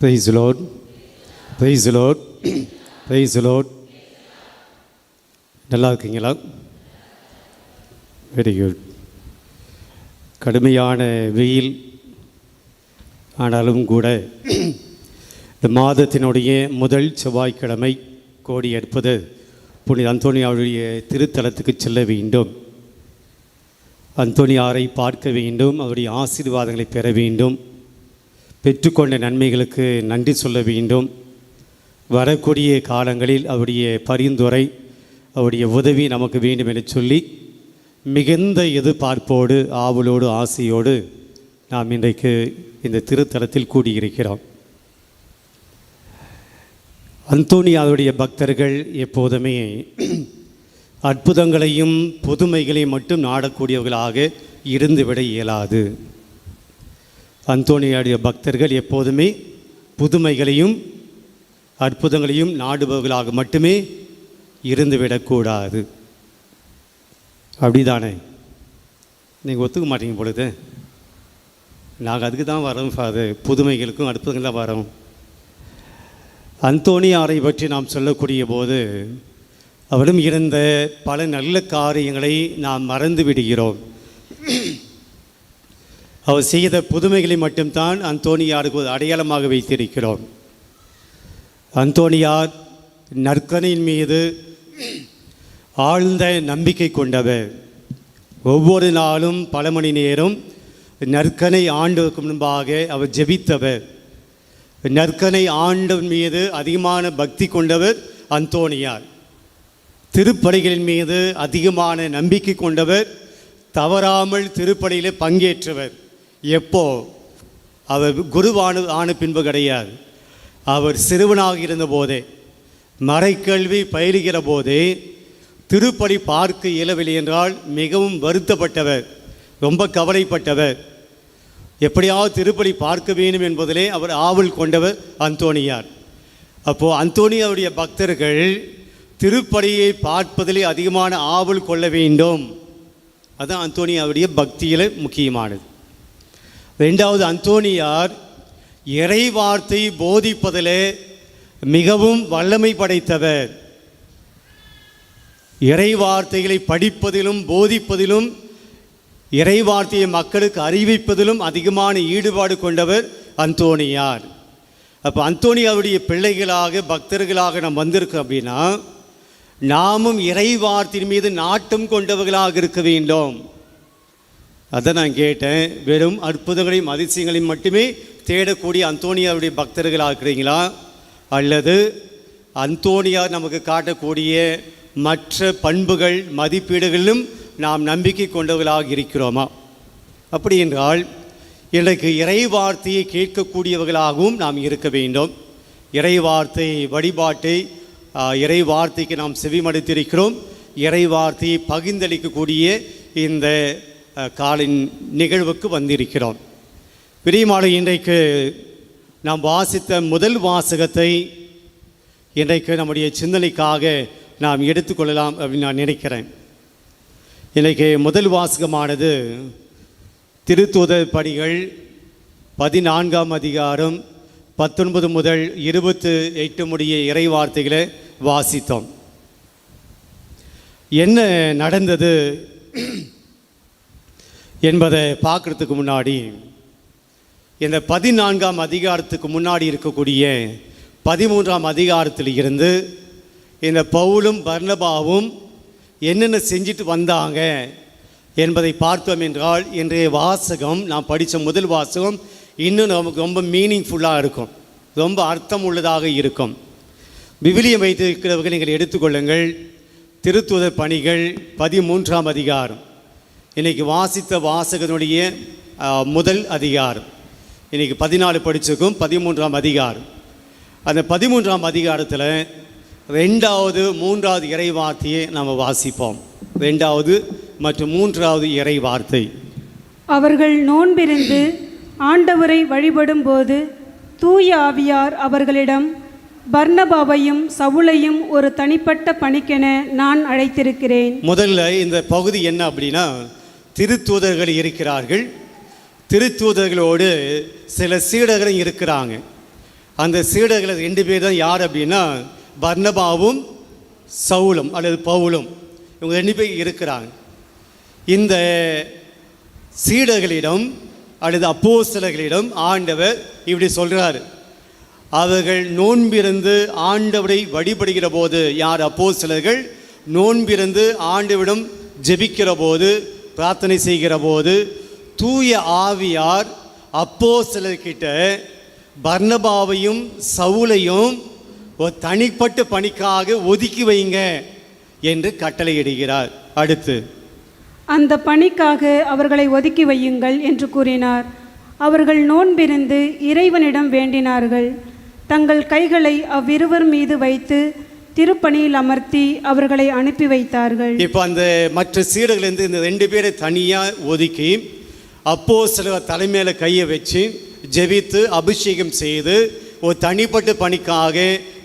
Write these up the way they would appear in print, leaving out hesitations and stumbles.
Praise the Lord. Praise the Lord. Praise the Lord. நல்லா இருக்கீங்களா? Very good. கடுமையான வெயில் ஆனாலும் கூட இந்த மாதத்தினுடைய முதல் செவ்வாய்க்கிழமை கோடி எடுப்பது புனித அந்தோனியாருடைய திருத்தலத்துக்கு செல்ல வேண்டும். அந்தோனியாரை பார்க்க வேண்டும், அவருடைய ஆசீர்வாதங்களை பெற வேண்டும், பெற்றுக்கொண்ட நன்மைகளுக்கு நன்றி சொல்ல வேண்டும். வரக்கூடிய காலங்களில் அவருடைய பரிந்துரை, அவருடைய உதவி நமக்கு வேண்டும் என சொல்லி மிகுந்த எதிர்பார்ப்போடு ஆவலோடு ஆசையோடு நாம் இன்றைக்கு இந்த திருத்தலத்தில் கூடியிருக்கிறோம். அந்தோனியாருடைய பக்தர்கள் எப்போதுமே அற்புதங்களையும் புதுமைகளையும் மட்டும் நாடக்கூடியவர்களாக இருந்துவிட இயலாது. அந்தோனியாருடைய பக்தர்கள் எப்போதுமே புதுமைகளையும் அற்புதங்களையும் நாடுபவர்களாக மட்டுமே இருந்துவிடக்கூடாது. அப்படிதானே? நீங்கள் ஒத்துக்க மாட்டீங்க பொழுது. நாங்கள் அதுக்கு தான் வரோம் ஃபாதர், புதுமைகளுக்கும் அற்புதங்கள் தான் வரோம். அந்தோனியாரை பற்றி நாம் சொல்லக்கூடிய போது அவரும் இருந்த பல நல்ல காரியங்களை நாம் மறந்து விடுகிறோம். அவர் செய்த புதுமைகளை மட்டும்தான் அந்தோனியாருக்கு ஒரு அடையாளமாக வைத்திருக்கிறோம். அந்தோனியார் நற்கனையின் மீது ஆழ்ந்த நம்பிக்கை கொண்டவர். ஒவ்வொரு நாளும் பல மணி நேரம் நற்கனை ஆண்டுக்கு முன்பாக அவர் ஜெபித்தவர். நற்கனை ஆண்டவன் மீது அதிகமான பக்தி கொண்டவர் அந்தோனியார். திருப்பலிகளின் மீது அதிகமான நம்பிக்கை கொண்டவர். தவறாமல் திருப்பலியில் பங்கேற்றவர். எப்போ? அவர் குருவான பின்பு கிடையாது. அவர் சிறுவனாக இருந்தபோதே, மறைக்கல்வி பயிலுகிற போதே திருப்பலி பார்க்க இயலவில்லை என்றால் மிகவும் வருத்தப்பட்டவர், ரொம்ப கவலைப்பட்டவர். எப்படியாவது திருப்பலி பார்க்க வேண்டும் என்பதிலே அவர் ஆவல் கொண்டவர் அந்தோனியார். அப்போது அந்தோனியாருடைய பக்தர்கள் திருப்பலியை பார்ப்பதிலே அதிகமான ஆவல் கொள்ள வேண்டும். அதுதான் அந்தோனியாருடைய பக்தியில் முக்கியமானது. ரெண்டாவது, அந்தோனியார் இறை வார்த்தை போதிப்பதிலே மிகவும் வல்லமை படைத்தவர். இறை வார்த்தைகளை படிப்பதிலும் போதிப்பதிலும் இறை வார்த்தையை மக்களுக்கு அறிவிப்பதிலும் அதிகமான ஈடுபாடு கொண்டவர் அந்தோனியார். அப்போ அந்தோனியாருடைய பிள்ளைகளாக பக்தர்களாக நாம் வந்திருக்கோம் அப்படின்னா நாமும் இறை வார்த்தையின் மீது நாட்டம் கொண்டவர்களாக இருக்க வேண்டும். அதை நான் கேட்டேன். வெறும் அற்புதங்களையும் அதிசயங்களையும் மட்டுமே தேடக்கூடிய அந்தோனியாருடைய பக்தர்களாக இருக்கிறீங்களா, அல்லது அந்தோனியார் நமக்கு காட்டக்கூடிய மற்ற பண்புகள் மதிப்பீடுகளிலும் நாம் நம்பிக்கை கொண்டவர்களாக இருக்கிறோமா? அப்படி என்றால் இன்றைக்கு இறை வார்த்தையை கேட்கக்கூடியவர்களாகவும் நாம் இருக்க வேண்டும். இறை வார்த்தை வழிபாட்டை, இறை வார்த்தைக்கு நாம் செவிமடுத்திருக்கிறோம். இறை வார்த்தையை பகிர்ந்தளிக்கக்கூடிய இந்த காலின் நிகழ்வுக்கு வந்திருக்கிறோம். பிரியமானவர்களே, இன்றைக்கு நாம் வாசித்த முதல் வாசகத்தை இன்றைக்கு நம்முடைய சிந்தனைக்காக நாம் எடுத்துக்கொள்ளலாம் அப்படின்னு நான் நினைக்கிறேன். இன்றைக்கு முதல் வாசகமானது திருத்தூதர் பணிகள் 14ஆம் அதிகாரம் 19 முதல் 28 முடிய இறை வார்த்தைகளை வாசித்தோம். என்ன நடந்தது என்பதை பார்க்குறதுக்கு முன்னாடி இந்த 14ஆம் அதிகாரத்துக்கு முன்னாடி இருக்கக்கூடிய 13ஆம் அதிகாரத்தில் இருந்து இந்த பவுலும் பர்னபாவும் என்னென்ன செஞ்சுட்டு வந்தாங்க என்பதை பார்த்தோம் என்றால் இன்றைய வாசகம், நாம் படித்த முதல் வாசகம் இன்னும் நமக்கு ரொம்ப மீனிங்ஃபுல்லாக இருக்கும், ரொம்ப அர்த்தம் உள்ளதாக இருக்கும். விவிலியம் வைத்திருக்கிறவர்கள் நீங்கள் எடுத்துக்கொள்ளுங்கள். திருத்தூதர் பணிகள் 13ஆம் அதிகாரம், இன்றைக்கி வாசித்த வாசகனுடைய முதல் அதிகாரம். இன்றைக்கி 14 படிச்சிருக்கும், 13ஆம் அதிகாரம். அந்த 13ஆம் அதிகாரத்தில் 2வது 3வது இறை வார்த்தையை நாம் வாசிப்போம். 2வது மற்றும் 3வது இறை வார்த்தை. அவர்கள் நோன்பிருந்து ஆண்டவரை வழிபடும் போது தூய ஆவியார் அவர்களிடம், பர்னபாவையும் சவுலையும் ஒரு தனிப்பட்ட பணிக்கென நான் அழைத்திருக்கிறேன். முதல்ல இந்த பகுதி என்ன அப்படின்னா, திருத்தூதர்கள் இருக்கிறார்கள், திருத்தூதர்களோடு சில சீடர்களும் இருக்கிறாங்க. அந்த சீடர்கள் 2 பேர் தான் யார் அப்படின்னா பர்னபாவும் சவுலும் அல்லது பவுலும். இவங்க 2 பேர் இருக்கிறாங்க. இந்த சீடர்களிடம் அல்லது அப்போஸ்தலர்களிடம் ஆண்டவர் இப்படி சொல்கிறார், அவர்கள் நோன்பிருந்து ஆண்டவரை வழிபடுகிற போது, யார் அப்போஸ்தலர்கள் நோன்பிருந்து ஆண்டவரிடம் ஜெபிக்கிற போது, பிரார்த்தனை செய்கிற போது, தூய ஆவியார் அப்போஸ்தலர்கிட்ட பர்னபாவையும் சவுலையும் ஒரு தனிப்பட்ட பணிக்காக ஒதுக்கி வைங்க என்று கட்டளையிடுகிறார். அடுத்து, அந்த பணிக்காக அவர்களை ஒதுக்கி வையுங்கள் என்று கூறினார். அவர்கள் நோன்பிருந்து இறைவனிடம் வேண்டினார்கள். தங்கள் கைகளை அவ்விருவர் மீது வைத்து திருப்பணியில் அமர்த்தி அவர்களை அனுப்பி வைத்தார்கள். இப்போ அந்த மற்ற சீடர்களிருந்து இந்த 2 பேரை தனியாக ஒதுக்கி அப்போஸ்தலர் தலைமையில கையை வச்சு ஜெபித்து அபிஷேகம் செய்து ஒரு தனிப்பட்ட பணிக்காக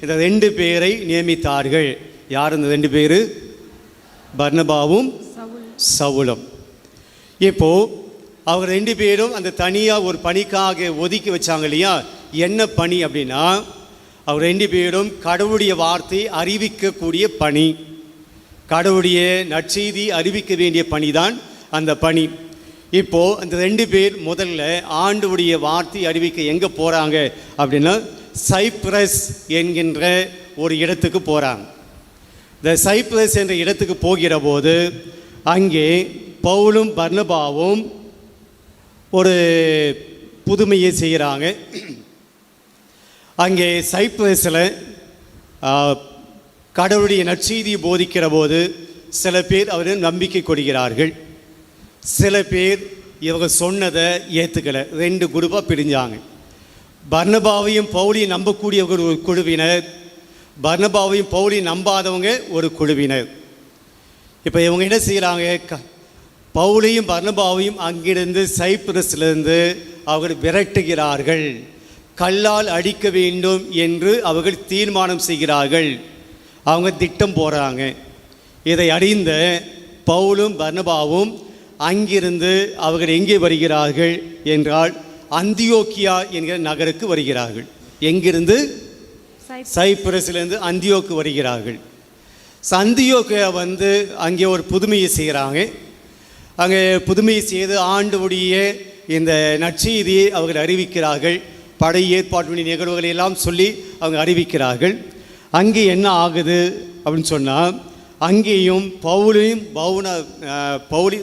இந்த 2 பேரை நியமித்தார்கள். யார் இந்த 2 பேர்? பர்னபாவும் சவுலும். இப்போ அவங்க 2 பேரும் அந்த தனியாக ஒரு பணிக்காக ஒதுக்கி வச்சாங்க இல்லையா? என்ன பணி அப்படின்னா, அவங்க 2 பேரும் கடவுளுடைய வார்த்தை அறிவிக்கக்கூடிய பணி, கடவுளுடைய நற்செய்தி அறிவிக்க வேண்டிய பணி தான் அந்த பணி. இப்போது அந்த 2 பேர் முதல்ல ஆண்டவருடைய வார்த்தை அறிவிக்க எங்கே போகிறாங்க அப்படின்னா, சைப்ரஸ் என்கின்ற ஒரு இடத்துக்கு போகிறாங்க. இந்த சைப்ரஸ் என்ற இடத்துக்கு போகிற போது அங்கே பவுலும் பர்னபாவும் ஒரு புதுமையை செய்கிறாங்க. அங்கே சைப்ரஸில் கடவுளுடைய நற்செய்தியை போதிக்கிற போது சில பேர் அவர்கள் நம்பிக்கை கொள்கிறார்கள், சில பேர் இவங்க சொன்னதை ஏற்றுக்கலை. 2 குரூப்பாக பிரிஞ்சாங்க. பர்னபாவையும் பவுலையும் நம்பக்கூடியவங்க ஒரு குழுவினர், பர்னபாவையும் பவுலையும் நம்பாதவங்க ஒரு குழுவினர். இப்போ இவங்க என்ன செய்கிறாங்க? பவுலையும் பர்னபாவையும் அங்கிருந்து சைப்ரஸிலிருந்து அவர்கள் விரட்டுகிறார்கள். கல்லால் அடிக்க வேண்டும் என்று அவர்கள் தீர்மானம் செய்கிறார்கள். அவங்க திட்டம் போகிறாங்க. இதை அறிந்த பவுலும் பர்னபாவும் அங்கிருந்து அவர்கள் எங்கே வருகிறார்கள் என்றால் அந்தியோக்கியா என்கிற நகருக்கு வருகிறார்கள். எங்கிருந்து? சைப்ரஸிலிருந்து அந்தியோக்கு வருகிறார்கள். அந்தியோக்கியா வந்து அங்கே ஒரு புதுமையை செய்கிறாங்க. அங்கே புதுமையை செய்து ஆண்டவருடைய இந்த நற்செய்தியை அவர்கள் அறிவிக்கிறார்கள். படை ஏற்பாட்டுடைய நிகழ்வுகளை எல்லாம் சொல்லி அவங்க அறிவிக்கிறார்கள். அங்கே என்ன ஆகுது அப்படின்னு சொன்னால், அங்கேயும்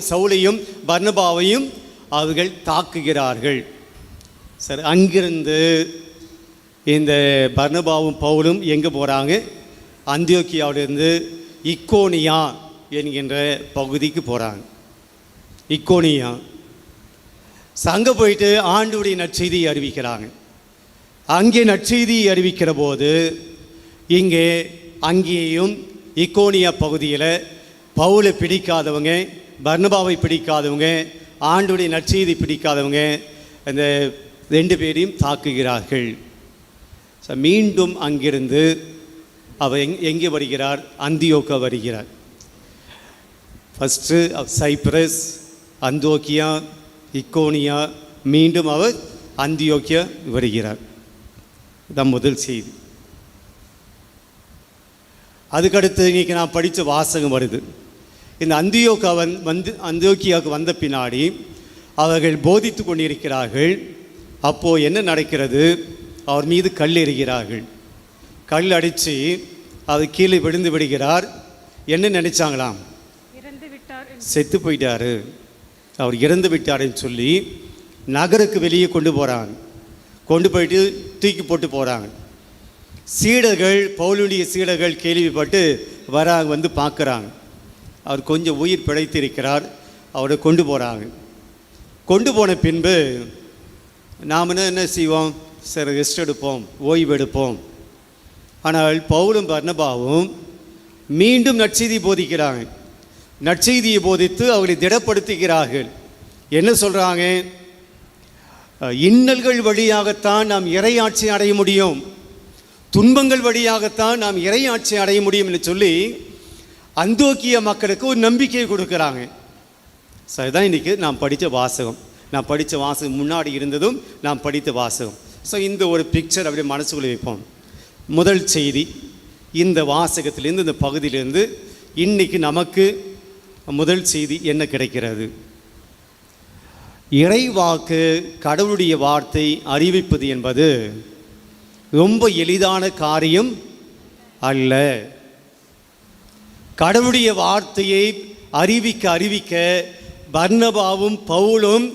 சவுலையும் பர்னபாவையும் அவர்கள் தாக்குகிறார்கள். சரி, அங்கிருந்து இந்த பர்னபாவும் பவுலும் எங்கே போகிறாங்க? அந்தியோக்கியாவிலிருந்து இக்கோனியா என்கின்ற பகுதிக்கு போகிறாங்க. இக்கோனியா அங்கே போயிட்டு ஆண்டவருடைய நற்செய்தியை அறிவிக்கிறாங்க. அங்கே நற்செய்தியை அறிவிக்கிற போது அங்கேயும் இக்கோனியா பகுதியில் பவுலை பிடிக்காதவங்க, பர்னபாவை பிடிக்காதவங்க, ஆண்டவருடைய நற்செய்தி பிடிக்காதவங்க அந்த 2 பேரையும் தாக்குகிறார்கள். மீண்டும் அங்கிருந்து அவர் எங்கே வருகிறார்? அந்தியோக்கா வருகிறார். ஃபஸ்ட்டு சைப்ரஸ், அந்தியோக்கியா, இக்கோனியா, மீண்டும் அவர் அந்தியோக்கியா வருகிறார். இதுதான் முதல் செய்தி. அதுக்கடுத்து இன்றைக்கி நான் படித்த வாசகம் வருது. இந்த அந்தியோக்கியாவுக்கு வந்த பின்னாடி அவர்கள் போதித்து கொண்டிருக்கிறார்கள். அப்போது என்ன நடக்கிறது? அவர் மீது கல் எறிகிறார்கள். கல் அடித்து அவர் கீழே விழுந்து விடுகிறார். என்ன நினைச்சாங்களாம்? செத்து போயிட்டாரு, அவர் இறந்து விட்டாருன்னு சொல்லி நகருக்கு வெளியே கொண்டு போகிறாங்க. கொண்டு போயிட்டு தூக்கி போட்டு போகிறாங்க. சீடர்கள், பவுலுடைய சீடர்கள் கேள்விப்பட்டு வராங்க, வந்து பார்க்குறாங்க. அவர் கொஞ்சம் உயிர் பிழைத்திருக்கிறார். அவரை கொண்டு போகிறாங்க. கொண்டு போன பின்பு நாம் என்ன செய்வோம்? சரி, ரெஸ்ட் எடுப்போம், ஓய்வு எடுப்போம். ஆனால் பவுலும் பர்னபாவும் மீண்டும் நற்செய்தி போதிக்கிறாங்க. நற்செய்தியை போதித்து அவர்களை திடப்படுத்துகிறார்கள். என்ன சொல்கிறாங்க? இன்னல்கள் வழியாகத்தான் நாம் இறையாட்சி அடைய முடியும், துன்பங்கள் வழியாகத்தான் நாம் இறையாட்சி அடைய முடியும் என்று சொல்லி அந்தியோக்கிய மக்களுக்கு ஒரு நம்பிக்கையை கொடுக்குறாங்க. சரிதான் இன்றைக்கி நாம் படித்த வாசகம். நான் படித்த வாசகம் முன்னாடி இருந்ததும் நாம் படித்த வாசகம். ஸோ இந்த ஒரு பிக்சர் அப்படியே மனசுக்குள்ளே வைப்போம். முதல் செய்தி இந்த வாசகத்திலேருந்து, இந்த பகுதியிலேருந்து இன்றைக்கி நமக்கு முதல் செய்தி என்ன கிடைக்கிறது? இறைவாக்கு, கடவுளுடைய வார்த்தை அறிவிப்பது என்பது ரொம்ப எளிதான காரியம் அல்ல. கடவுளுடைய வார்த்தையை அறிவிக்க பர்னபாவும் பவுலும்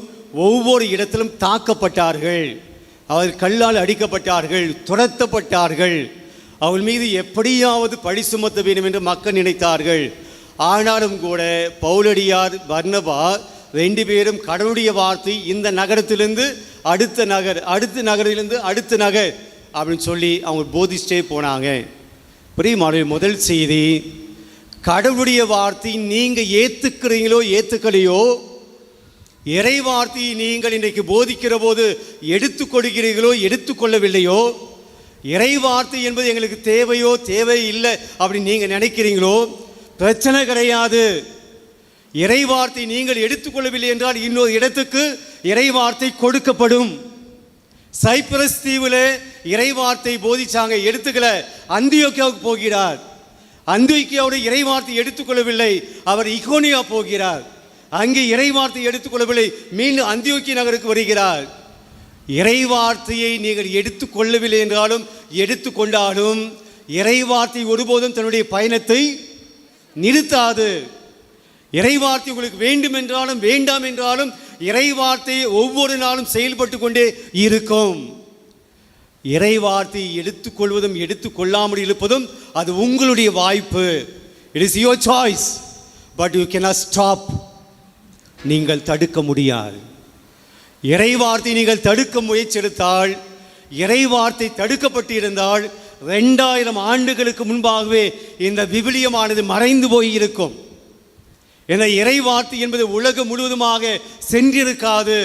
ஒவ்வொரு இடத்திலும் தாக்கப்பட்டார்கள். அவர் கல்லால் அடிக்கப்பட்டார்கள், துரத்தப்பட்டார்கள். அவள் மீது எப்படியாவது பழி சுமத்த வேண்டும் என்று மக்கள் நினைத்தார்கள். ஆனாலும் கூட பவுலடியார், பர்னபா 2 பேரும் கடவுளுடைய வார்த்தை இந்த நகரத்திலிருந்து அடுத்த நகர், அடுத்த நகரிலிருந்து அடுத்த நகர் அப்படின்னு சொல்லி அவங்க போதிச்சிட்டே போனாங்க. பிரியமானவர்களே, முதல் செய்தி, கடவுளுடைய வார்த்தை நீங்கள் ஏற்றுக்கிறீங்களோ ஏற்றுக்கலையோ, இறை வார்த்தையை நீங்கள் இன்றைக்கு போதிக்கிற போது எடுத்துக்கொள்கிறீர்களோ எடுத்துக்கொள்ளவில்லையோ, இறை வார்த்தை என்பது எங்களுக்கு தேவையோ தேவை இல்லை அப்படின்னு நீங்கள் நினைக்கிறீங்களோ, பிரச்சனை கிடையாது. இறை வார்த்தை நீங்கள் எடுத்துக்கொள்ளவில்லை என்றால் இன்னொரு இடத்துக்கு இறை வார்த்தை கொடுக்கப்படும். சைப்ரஸ் தீவில் இறை வார்த்தை போதிச்சாங்க, எடுத்துக்கல. அந்தியோக்கியாவுக்கு போகிறார். அந்தியோக்கியாவோட இறை வார்த்தை எடுத்துக்கொள்ளவில்லை, அவர் இகோனியா போகிறார். அங்கே இறை வார்த்தை எடுத்துக்கொள்ளவில்லை, மீண்டும் அந்தியோக்கிய நகருக்கு வருகிறார். இறை வார்த்தையை நீங்கள் எடுத்துக்கொள்ளவில்லை என்றாலும் எடுத்துக்கொண்டாலும் இறை வார்த்தை ஒருபோதும் தன்னுடைய பயணத்தை நிறுத்தாது. இறை வார்த்தை உங்களுக்கு வேண்டும் என்றாலும் வேண்டாம் என்றாலும் இறை வார்த்தை ஒவ்வொரு நாளும் செயல்பட்டு கொண்டே இருக்கும். இறை வார்த்தையை எடுத்துக்கொள்வதும் எடுத்துக்கொள்ளாமல் இருப்பதும் அது உங்களுடைய வாய்ப்பு. It is your choice, but you cannot stop. நீங்கள் தடுக்க முடியாது. இறை வார்த்தை நீங்கள் தடுக்க முயற்சி எடுத்தால், இறை வார்த்தை தடுக்கப்பட்டு இருந்தால் 2000 ஆண்டுகளுக்கு முன்பாகவே இந்த விவிலியமானது மறைந்து போய் இருக்கும். என இறை வார்த்தை என்பது உலகம் முழுவதுமாக சென்றிருக்காது.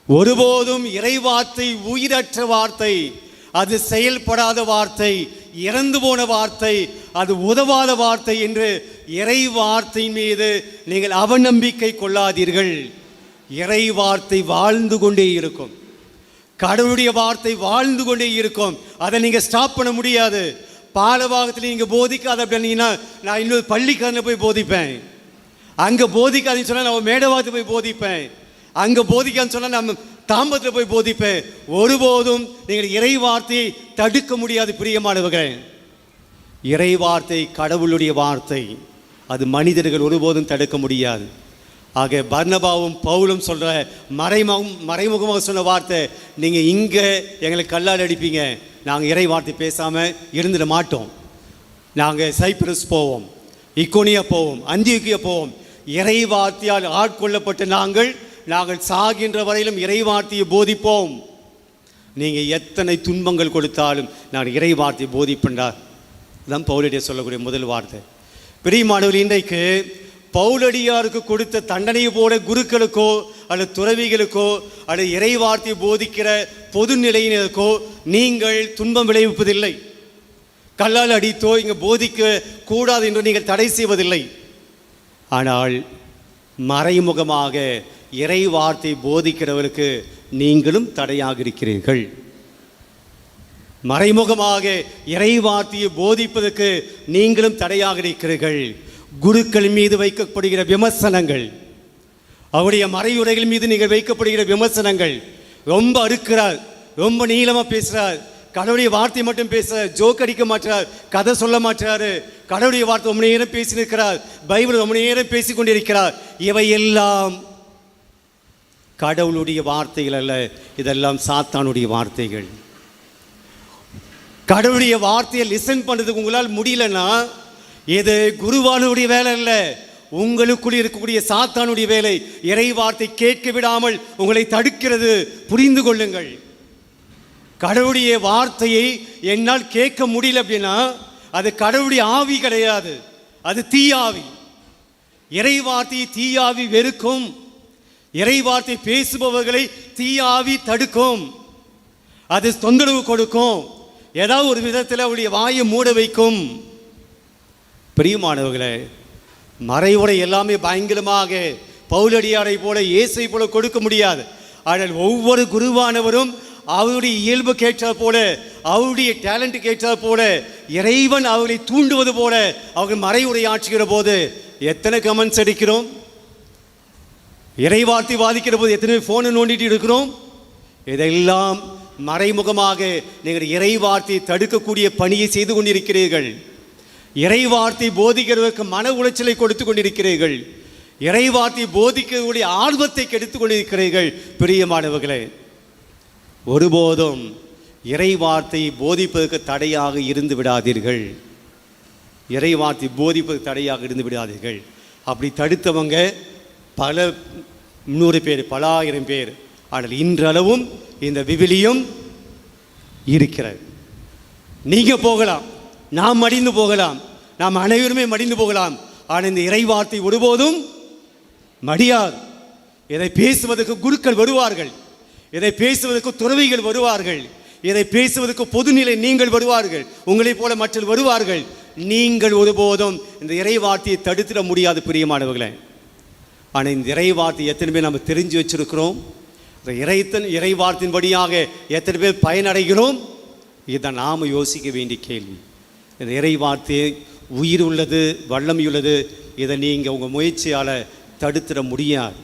ஒருபோதும் இறை வார்த்தை உயிரற்ற வார்த்தை, அது செயல்படாத வார்த்தை, இறந்து போன வார்த்தை, அது உதவாத வார்த்தை என்று இறை வார்த்தை மீது நீங்கள் அவநம்பிக்கை கொள்ளாதீர்கள். இறை வார்த்தை வாழ்ந்து கொண்டே இருக்கும். கடவுளுடைய வார்த்தை வாழ்ந்து கொண்டே இருக்கும். அதை நீங்கள் ஸ்டாப் பண்ண முடியாது. பாலபாகத்தில் நீங்கள் போதிக்காத அப்படின்னா நான் இன்னொரு பள்ளிக்காரனை போய் போதிப்பேன். அங்கே போதிக்காதுன்னு சொன்னால் நான் மேடவாகத்தில் போய் போதிப்பேன். அங்கே போதிக்கான்னு சொன்னால் நான் தாம்பத்தில் போய் போதிப்பேன். ஒருபோதும் நீங்கள் இறை வார்த்தையை தடுக்க முடியாது. பிரியமானவர்கள், இறை வார்த்தை கடவுளுடைய வார்த்தை, அது மனிதர்கள் ஒருபோதும் தடுக்க முடியாது. ஆக பர்னபாவும் பவுலும் சொல்கிற மறைமுகமாக சொன்ன வார்த்தை, நீங்கள் இங்கே எங்களை கல்லால் அடிப்பீங்க, நாங்கள் இறை வார்த்தை பேசாமல் இருந்துட மாட்டோம். நாங்கள் சைப்ரஸ் போவோம், இக்கோனியா போவோம், அந்தியோக்கியா போவோம். இறை வார்த்தையால் ஆட்கொள்ளப்பட்ட நாங்கள் சாகின்ற வரையிலும் இறை வார்த்தையை போதிப்போம். நீங்கள் எத்தனை துன்பங்கள் கொடுத்தாலும் நான் இறை வார்த்தையை போதிப்பேன்டார். தான் பவுலடியார் சொல்லக்கூடிய முதல் வார்த்தை. பிரியமானவர்கள், இன்றைக்கு பவுலடியாருக்கு கொடுத்த தண்டனையை போல குருக்களுக்கோ அல்லது துறவிகளுக்கோ அல்லது இறை வார்த்தையை போதிக்கிற பொது நிலையினருக்கோ நீங்கள் துன்பம் விளைவிப்பதில்லை. கல்லால் அடித்தோ இங்கே போதிக்க கூடாது என்று நீங்கள் தடை செய்வதில்லை. ஆனால் மறைமுகமாக இறை வார்த்தை போதிக்கிறவருக்கு நீங்களும் தடையாக இருக்கிறீர்கள். மறைமுகமாக இறை வார்த்தையை போதிப்பதற்கு நீங்களும் தடையாக இருக்கிறீர்கள். குருக்கள் மீது வைக்கப்படுகிற விமர்சனங்கள், அவருடைய மறையுரைகள் மீது நீங்கள் வைக்கப்படுகிற விமர்சனங்கள், ரொம்ப அறுக்கிறார், ரொம்ப நீளமாக பேசுகிறார், கடவுளுடைய வார்த்தை மட்டும் பேசுகிறார், ஜோக் அடிக்க மாட்டார், கதை சொல்ல மாட்டார், கடவுளுடைய வார்த்தை ரொம்ப நேரம் பேசியிருக்கிறார், பைபிள் ரொம்ப நேரம் பேசி கொண்டிருக்கிறார். இவையெல்லாம் கடவுளுடைய வார்த்தைகள் அல்ல, இதெல்லாம் சாத்தானுடைய வார்த்தைகள். கடவுளுடைய வார்த்தையை லிசன் பண்ணுறதுக்கு உங்களால் முடியலன்னா இது குருவானுடைய வேலை இல்லை, உங்களுக்குள் இருக்கக்கூடிய சாத்தானுடைய வேலை. இறை வார்த்தை கேட்க விடாமல் உங்களை தடுக்கிறது. புரிந்து கொள்ளுங்கள். கடவுளுடைய வார்த்தையை என்னால் கேட்க முடியல அப்படின்னா அது கடவுளுடைய ஆவி கிடையாது, அது தீயாவி. இறை வார்த்தையை தீயாவி வெறுக்கும். இறை வார்த்தை பேசுபவர்களை தீயாவி தடுக்கும். அது தொந்தரவு கொடுக்கும். ஏதாவது ஒரு விதத்தில் அவருடைய வாயை மூட வைக்கும். பிரியமானவர்களே, மறைவுரை எல்லாமே பயங்கரமாக பவுலடியாரை போல இயேசை போல கொடுக்க முடியாது. ஆனால் ஒவ்வொரு குருவானவரும் அவருடைய இயல்புக்கு ஏற்றாற் போல, அவருடைய டேலண்ட்டுக்கு ஏற்றாற் போல, இறைவன் அவர்களை தூண்டுவது போல அவர்கள் மறைவுரையாற்றுகிற போது எத்தனை கமெண்ட்ஸ் அடிக்கிறோம்? இறைவார்த்தை வாதிக்கிற போது எத்தனை ஃபோனை நோண்டிட்டு இருக்கிறோம்? இதெல்லாம் மறைமுகமாக நீங்கள் இறைவார்த்தையை தடுக்கக்கூடிய பணியை செய்து கொண்டிருக்கிறீர்கள். இறைவார்த்தை போதிக்கிறவருக்கு மன உளைச்சலை கொடுத்து கொண்டிருக்கிறீர்கள். இறைவார்த்தை போதிக்கக்கூடிய ஆர்வத்தை கெடுத்து கொண்டிருக்கிறீர்கள். பிரியமானவர்களே, ஒருபோதும் இறைவார்த்தை போதிப்பதற்கு தடையாக இருந்து விடாதீர்கள். இறைவார்த்தை போதிப்பதற்கு தடையாக இருந்து விடாதீர்கள். அப்படி தடுத்தவங்க பல 100 பேர், பல 1000 பேர். ஆனால் இன்றளவும் இந்த விவிலியம் இருக்கிறது. நீங்க போகலாம், நாம் மடிந்து போகலாம், நாம் அனைவருமே மடிந்து போகலாம். ஆனால் இந்த இறைவார்த்தை ஒருபோதும் மடியாது. இதை பேசுவதற்கு குருக்கள் வருவார்கள், இதை பேசுவதற்கு துறவிகள் வருவார்கள், இதை பேசுவதற்கு பொதுநிலை நீங்கள் வருவார்கள், உங்களைப் போல மற்றவர்கள் வருவார்கள். நீங்கள் ஒருபோதும் இந்த இறைவார்த்தையை தடுத்திட முடியாது பிரியமானவர்களே. ஆனால் இந்த இறைவார்த்தை எத்தனை பேர் நம்ம தெரிஞ்சு வச்சிருக்கிறோம்? இறைவார்த்தையின் வழியாக எத்தனை பேர் பயனடைகிறோம்? இதை நாம் யோசிக்க வேண்டிய கேள்வி. இந்த இறைவார்த்தை உயிர் உள்ளது, வல்லமையுள்ளது. இதை நீங்கள் உங்கள் முயற்சியால் தடுத்திட முடியாது.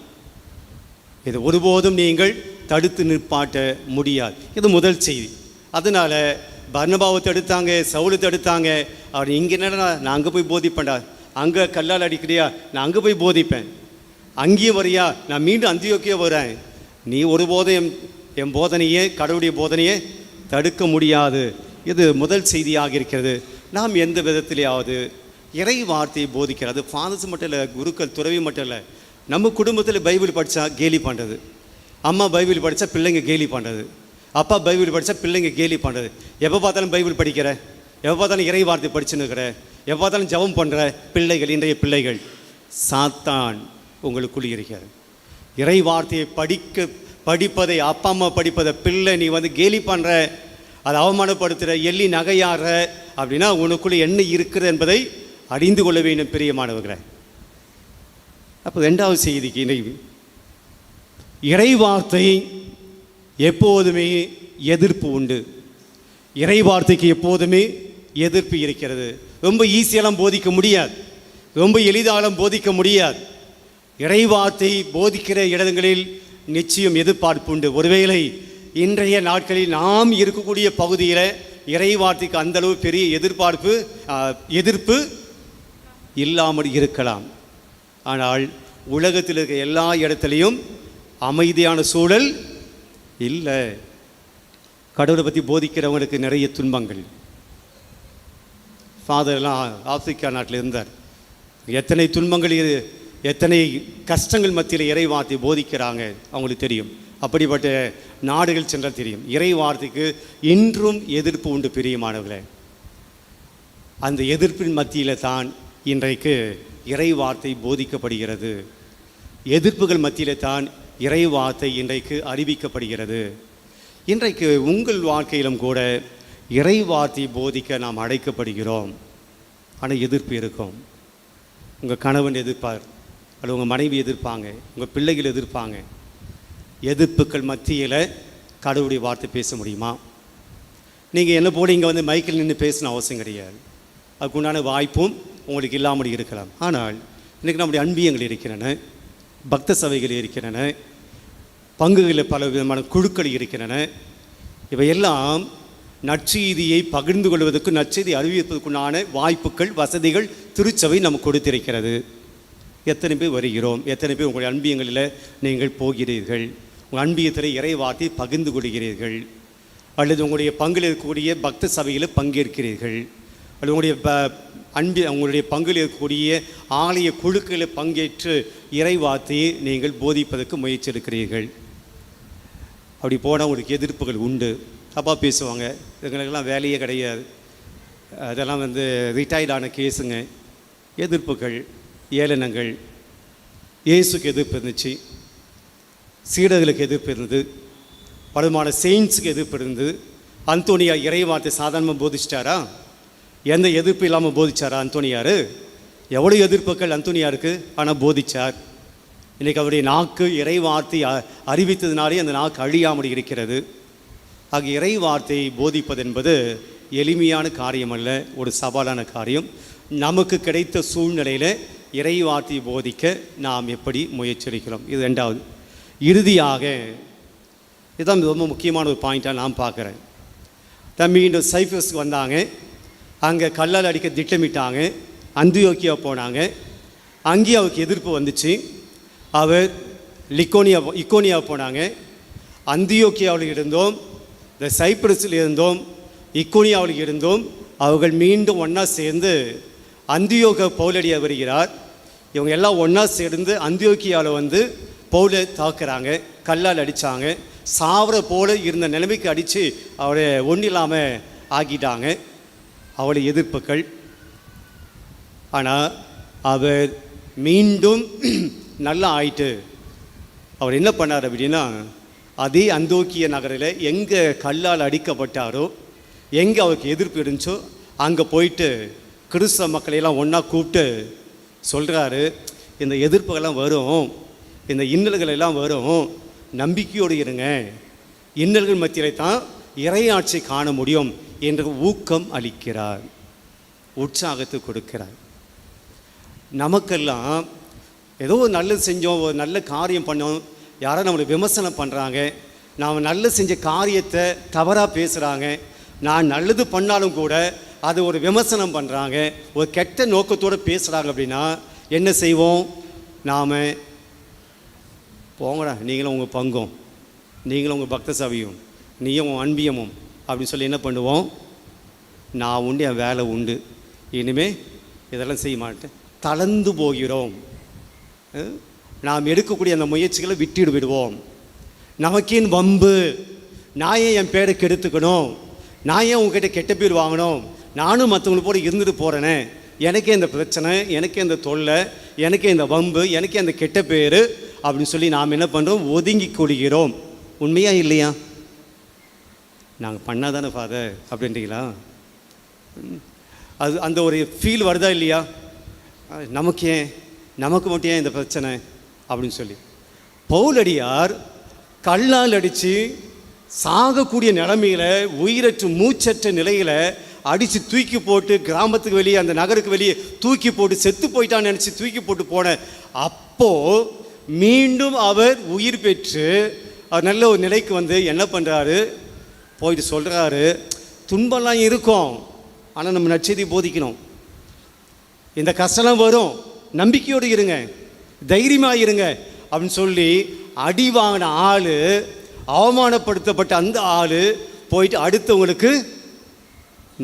இதை ஒருபோதும் நீங்கள் தடுத்து நிற்பாட்ட முடியாது. இது முதல் செய்தி. அதனால் பர்னபாவை தடுத்தாங்க, சவுலை தடுத்தாங்க. அவர் இங்கே என்னடா, நான் அங்கே போய் போதிப்பேன்டா, அங்கே கல்லால் அடிக்கிறியா, நான் அங்கே போய் போதிப்பேன், அங்கேயும் வரியா, நான் மீண்டும் அந்தியோக்கியா வரேன். நீ ஒருபோதும் என் போதனையே, கடவுளுடைய போதனையே தடுக்க முடியாது. இது முதல் செய்தியாக இருக்கிறது. நாம் எந்த விதத்திலேயாவது இறை வார்த்தையை போதிக்கிறது. ஃபாதர்ஸ் மட்டும் இல்லை, குருக்கள், துறவி மட்டும் இல்லை. நம்ம குடும்பத்தில் பைபிள் படித்தா கேலி பண்ணுறது, அம்மா பைபிள் படித்தா பிள்ளைங்க கேலி பண்ணுறது, அப்பா பைபிள் படித்தா பிள்ளைங்க கேலி பண்ணுறது. எப்போ பார்த்தாலும் பைபிள் படிக்கிற, எப்போ பார்த்தாலும் இறை வார்த்தை படிச்சுன்னு இருக்கிற, எப்போ பார்த்தாலும் ஜெபம் பண்ணுற பிள்ளைகள், இன்றைய பிள்ளைகள். சாத்தான் உங்களுக்குள் இருக்கிறார். இறை வார்த்தையை படிப்பதை, அப்பா அம்மா படிப்பதை பிள்ளை நீ கேலி பண்ணுற, அதை அவமானப்படுத்துகிற, எள்ளி நகையாடுற அப்படின்னா உனக்குள்ளே என்ன இருக்கிறது என்பதை அறிந்து கொள்ள வேண்டும் பிரியமானவர்களே. அப்போ 2வது செய்திக்கு, இன்னைக்கு இறை வார்த்தை எப்போதுமே எதிர்ப்பு உண்டு. இறை வார்த்தைக்கு எப்போதுமே எதிர்ப்பு இருக்கிறது. ரொம்ப ஈஸியெல்லாம் போதிக்க முடியாது, ரொம்ப எளிதாலும் போதிக்க முடியாது. இறை வார்த்தை போதிக்கிற இடங்களில் நிச்சயம் எதிர்பார்ப்பு உண்டு. ஒருவேளை இன்றைய நாட்களில் நாம் இருக்கக்கூடிய பகுதியில் இறை வார்த்தைக்கு அந்தளவு பெரிய எதிர்ப்பு இல்லாமல் இருக்கலாம். ஆனால் உலகத்தில் இருக்க எல்லா இடத்துலையும் அமைதியான சூழல் இல்லை. கடவுளை பற்றி போதிக்கிறவங்களுக்கு நிறைய துன்பங்கள். ஃபாதர்லாம் ஆப்பிரிக்கா நாட்டில் இருந்தார். எத்தனை துன்பங்கள், எத்தனை கஷ்டங்கள் மத்தியில் இறை வார்த்தை போதிக்கிறாங்க அவங்களுக்கு தெரியும். அப்படிப்பட்ட நாடுகள் சென்றால் தெரியும். இறை வார்த்தைக்கு இன்றும் எதிர்ப்பு உண்டு பிரியமானவர்களே. அந்த எதிர்ப்பின் மத்தியில் தான் இன்றைக்கு இறை வார்த்தை போதிக்கப்படுகிறது. எதிர்ப்புகள் மத்தியில் தான் இறை வார்த்தை இன்றைக்கு அறிவிக்கப்படுகிறது. இன்றைக்கு உங்கள் வாழ்க்கையிலும் கூட இறை வார்த்தை போதிக்க நாம் அழைக்கப்படுகிறோம். ஆனால் எதிர்ப்பு இருக்கும். உங்கள் கணவன் எதிர்ப்பார், அல்லது உங்கள் மனைவி எதிர்ப்பாங்க, உங்கள் பிள்ளைகள் எதிர்ப்பாங்க. எதிர்ப்புகள் மத்தியில் கடவுளுடைய வார்த்தை பேச முடியுமா? நீங்கள் என்ன போல இங்கே மைக்கில் நின்று பேசணும் அவசியம் கிடையாது. அதுக்குண்டான வாய்ப்பும் உங்களுக்கு இல்லாமல் இருக்கலாம். ஆனால் இன்றைக்கி நம்முடைய அன்பியங்கள் இருக்கின்றன, பக்த சபைகள் இருக்கின்றன, பங்குகளில் பல விதமான குழுக்கள் இருக்கின்றன. இவையெல்லாம் நற்செய்தியை பகிர்ந்து கொள்வதற்கு, நற்செய்தி அறிவிப்பதற்குண்டான வாய்ப்புகள், வசதிகள் திருச்சபை நமக்கு கொடுத்திருக்கிறது. எத்தனை பேர் வருகிறோம்? எத்தனை பேர் உங்களுடைய அன்பியங்களில் நீங்கள் போகிறீர்கள்? உங்கள் அன்பியத்தில் இறை வார்த்தையை பகிர்ந்து கொள்கிறீர்கள்? அல்லது உங்களுடைய பங்கில் இருக்கக்கூடிய பக்த சபையில் பங்கேற்கிறீர்கள்? அல்லது உங்களுடைய பங்கில் இருக்கக்கூடிய ஆலய குழுக்களில் பங்கேற்று இறை வார்த்தையை நீங்கள் போதிப்பதற்கு முயற்சி எடுக்கிறீர்கள்? அப்படி போனால் உங்களுக்கு எதிர்ப்புகள் உண்டு. அப்பா பேசுவாங்க, எங்களுக்கெல்லாம் வேலையே கிடையாது, அதெல்லாம் ரிட்டையர்டான கேஸுங்க. எதிர்ப்புகள், ஏளனங்கள். இயேசுக்கு எதிர்ப்பு இருந்துச்சு, சீடர்களுக்கு எதிர்ப்பு இருந்தது, பலமான செயின்ஸுக்கு எதிர்ப்பு இருந்தது. அந்தோனியா இறை வார்த்தை சாதாரணமாக போதிச்சிட்டாரா? எந்த எதிர்ப்பு இல்லாமல் போதிச்சாரா அந்தோனியார்? எவ்வளோ எதிர்ப்புகள் அந்தோனியாருக்கு, ஆனால் போதிச்சார். இன்றைக்கி அவருடைய நாக்கு இறை வார்த்தை அறிவித்ததுனாலே அந்த நாக்கு அழியாமல் இருக்கிறது. ஆக இறை வார்த்தையை போதிப்பது என்பது எளிமையான காரியம் அல்ல, ஒரு சவாலான காரியம். நமக்கு கிடைத்த சூழ்நிலையில் இறை வார்த்தையை போதிக்க நாம் எப்படி முயற்சிக்கிறோம், இது ரெண்டாவது. இறுதியாக இதுதான் ரொம்ப முக்கியமான ஒரு பாயிண்ட்டாக நான் பார்க்குறேன். மீண்டும் சைப்ரஸ்க்கு வந்தாங்க, அங்கே கல்லால் அடிக்க திட்டமிட்டாங்க, அந்தியோக்கியா போனாங்க. அங்கேயும் அவருக்கு எதிர்ப்பு வந்துச்சு. அவர் இக்கோனியா போனாங்க. அந்தியோக்கியாவில் இருந்தோம், இந்த சைப்ரஸில் இருந்தோம், இக்கோனியாவில் இருந்தோம். அவர்கள் மீண்டும் ஒன்றா சேர்ந்து அந்தியோக பவுலடியா வருகிறார். இவங்க எல்லாம் ஒன்றா சேர்ந்து அந்தியோக்கியாவில் பவுலை தாக்குறாங்க, கல்லால் அடித்தாங்க. சாவர போல இருந்த நிலைமைக்கு அடித்து அவரை ஒன்றும் இல்லாமல் ஆக்கிட்டாங்க. அவளை எதிர்ப்புகள். ஆனால் அவர் மீண்டும் நல்லா ஆயிட்டு அவர் என்ன பண்ணார் அப்படின்னா, அதே அந்தோக்கிய நகரில் எங்கே கல்லால் அடிக்கப்பட்டாரோ, எங்கே அவருக்கு எதிர்ப்பு இருந்துச்சோ அங்கே போயிட்டு கிறிஸ்தவ மக்களையெல்லாம் ஒன்றா கூப்பிட்டு சொல்கிறாரு, இந்த எதிர்ப்புகள்லாம் வரும், இந்த இன்னல்கள் எல்லாம் வரும், நம்பிக்கையோடு இருங்க, இன்னல்கள் மத்தியிலே தான் இறையாட்சி காண முடியும் என்று ஊக்கம் அளிக்கிறார், உற்சாகத்தை கொடுக்கிறார். நமக்கெல்லாம் ஏதோ நல்லது செஞ்சோம், ஒரு நல்ல காரியம் பண்ணோம், யாரோ நம்மளை விமர்சனம் பண்ணுறாங்க, நாம் நல்லது செஞ்ச காரியத்தை தவறாக பேசுகிறாங்க, நான் நல்லது பண்ணாலும் கூட அது ஒரு விமர்சனம் பண்ணுறாங்க, ஒரு கெட்ட நோக்கத்தோடு பேசுகிறாங்க அப்படின்னா என்ன செய்வோம்? நாம் போங்கடா, நீங்களும் உங்கள் பங்கும், நீங்களும் உங்கள் பக்த சபையும், நீயும் உன் அன்பியமும் அப்படின்னு சொல்லி என்ன பண்ணுவோம்? நான் உண்டு, என் வேலை உண்டு, இனிமேல் இதெல்லாம் செய்ய மாட்டேன், தளர்ந்து போகிறோம். நாம் எடுக்கக்கூடிய அந்த முயற்சிகளை விட்டுடு விடுவோம். நமக்கேன் வம்பு, நான் ஏன் என் பேரை கெடுத்துக்கணும், நான் ஏன் உங்ககிட்ட கெட்ட பேர் வாங்கணும், நானும் மற்றவங்களுக்கு போல இருந்துட்டு போகிறேனே, எனக்கே இந்த பிரச்சனை, எனக்கே இந்த தொல்லை, எனக்கே இந்த வம்பு, எனக்கே அந்த கெட்ட பேர் அப்படின்னு சொல்லி நாம் என்ன பண்ணுறோம்? ஒதுங்கி கொள்கிறோம். உண்மையா இல்லையா? நாங்கள் பண்ணால் தானே ஃபாதர் அப்படின்றீங்களா? அது அந்த ஒரு ஃபீல் வருதா இல்லையா? நமக்கு மட்டும் ஏன் இந்த பிரச்சனை அப்படின்னு சொல்லி பவுலடியார் கல்லால் அடித்து சாகக்கூடிய நிலைமையில், உயிரற்று மூச்சற்ற நிலையில் அடித்து தூக்கி போட்டு, கிராமத்துக்கு வெளியே, அந்த நகருக்கு வெளியே தூக்கி போட்டு, செத்து போயிட்டான்னு நினச்சி தூக்கி போட்டு போன அப்போது மீண்டும் அவர் உயிர் பெற்று நல்ல ஒரு நிலைக்கு என்ன பண்ணுறாரு? போயிட்டு சொல்கிறாரு, துன்பம்லாம் இருக்கும், ஆனால் நம்ம நற்செய்தி போதிக்கணும், இந்த கஷ்டம் வரும், நம்பிக்கையோடு இருங்க, தைரியமாக இருங்க அப்படின்னு சொல்லி அடி வாங்கின ஆள், அவமானப்படுத்தப்பட்ட அந்த ஆள் போயிட்டு அடுத்தவங்களுக்கு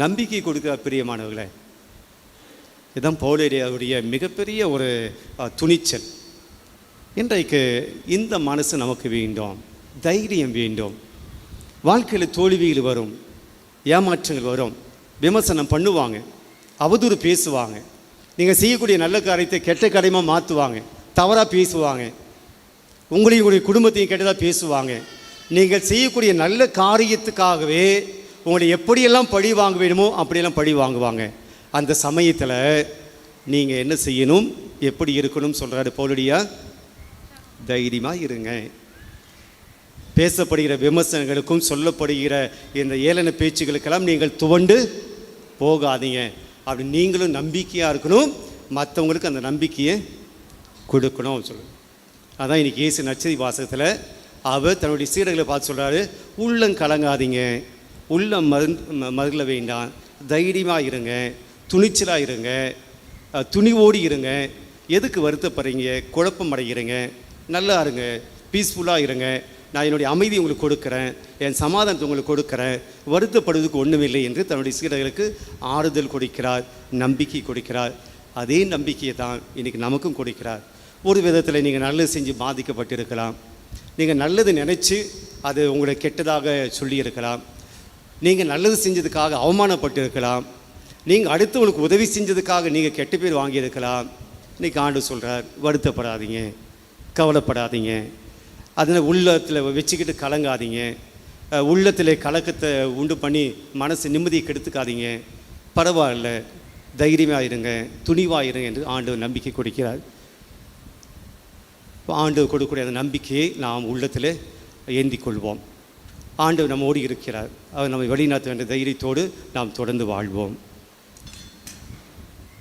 நம்பிக்கை கொடுக்குற பிரியமானவர்களே. இதுதான் பவுலடியாருடைய மிகப்பெரிய ஒரு துணிச்சல். இன்றைக்கு இந்த மனசு நமக்கு வேண்டும், தைரியம் வேண்டும். வாழ்க்கையில் தோல்வியில் வரும், ஏமாற்றங்கள் வரும், விமர்சனம் பண்ணுவாங்க, அவதூறு பேசுவாங்க, நீங்கள் செய்யக்கூடிய நல்ல காரியத்தை கெட்ட காரியமாக மாற்றுவாங்க, தவறாக பேசுவாங்க, உங்களையும் உங்களுடைய குடும்பத்தையும் கெட்டதாக பேசுவாங்க. நீங்கள் செய்யக்கூடிய நல்ல காரியத்துக்காகவே உங்களை எப்படியெல்லாம் பழி வாங்க வேணுமோ அப்படியெல்லாம் பழி வாங்குவாங்க. அந்த சமயத்தில் நீங்கள் என்ன செய்யணும், எப்படி இருக்கணும் சொல்கிறாரு பவுலடியார்? தைரியமாக இருங்க. பேசப்படுகிற விமர்சனங்களுக்கும் சொல்லப்படுகிற இந்த ஏளன பேச்சுகளுக்கெல்லாம் நீங்கள் துவண்டு போகாதீங்க. அப்படி நீங்களும் நம்பிக்கையாக இருக்கணும், மற்றவங்களுக்கு அந்த நம்பிக்கையை கொடுக்கணும் சொல்லு. அதான் இன்றைக்கி இயேசு நற்செய்தி வாசகத்தில் அவர் தன்னுடைய சீடர்களை பார்த்து சொல்கிறாரு, உள்ளம் கலங்காதீங்க, உள்ளம் மருள வேண்டாம், தைரியமாக இருங்க, துணிச்சலாக இருங்க, துணிவோடு இருங்க. எதுக்கு வருத்தப்படுறீங்க, குழப்பம் அடைகிறீங்க? நல்லா இருங்க, பீஸ்ஃபுல்லாக இருங்க, நான் என்னுடைய அமைதி உங்களுக்கு கொடுக்குறேன், என் சமாதானத்தை உங்களுக்கு கொடுக்குறேன், வருத்தப்படுவதற்கு ஒன்றுமில்லை என்று தன்னுடைய சீடர்களுக்கு ஆறுதல் கொடுக்கிறார், நம்பிக்கை கொடுக்கிறார். அதே நம்பிக்கையை தான் இன்றைக்கி நமக்கும் கொடுக்கிறார். ஒரு விதத்தில் நீங்கள் நல்லது செஞ்சு பாதிக்கப்பட்டிருக்கலாம், நீங்கள் நல்லது நினச்சி அது உங்களை கெட்டதாக சொல்லியிருக்கலாம், நீங்கள் நல்லது செஞ்சதுக்காக அவமானப்பட்டிருக்கலாம், நீங்கள் அடுத்தவங்களுக்கு உதவி செஞ்சதுக்காக நீங்கள் கெட்ட பேர் வாங்கியிருக்கலாம். இன்றைக்கி ஆண்டவர் சொல்கிறார், வருத்தப்படாதீங்க, கவலைப்படாதீங்க, அதனால் உள்ளத்தில் வச்சுக்கிட்டு கலங்காதீங்க, உள்ளத்தில் கலக்கத்தை உண்டு பண்ணி மனசு நிம்மதியை கெடுத்துக்காதீங்க, பரவாயில்ல, தைரியமாக இருங்க, துணிவாக இருங்க என்று ஆண்டவர் நம்பிக்கை கொடுக்கிறார். ஆண்டவர் கொடுக்கக்கூடிய அந்த நம்பிக்கையை நாம் உள்ளத்தில் ஏந்தி கொள்வோம். ஆண்டவர் நம்மோடு இருக்கிறார். அவர் நம்மை வழிநடத்த வேண்டிய தைரியத்தோடு நாம் தொடர்ந்து வாழ்வோம்.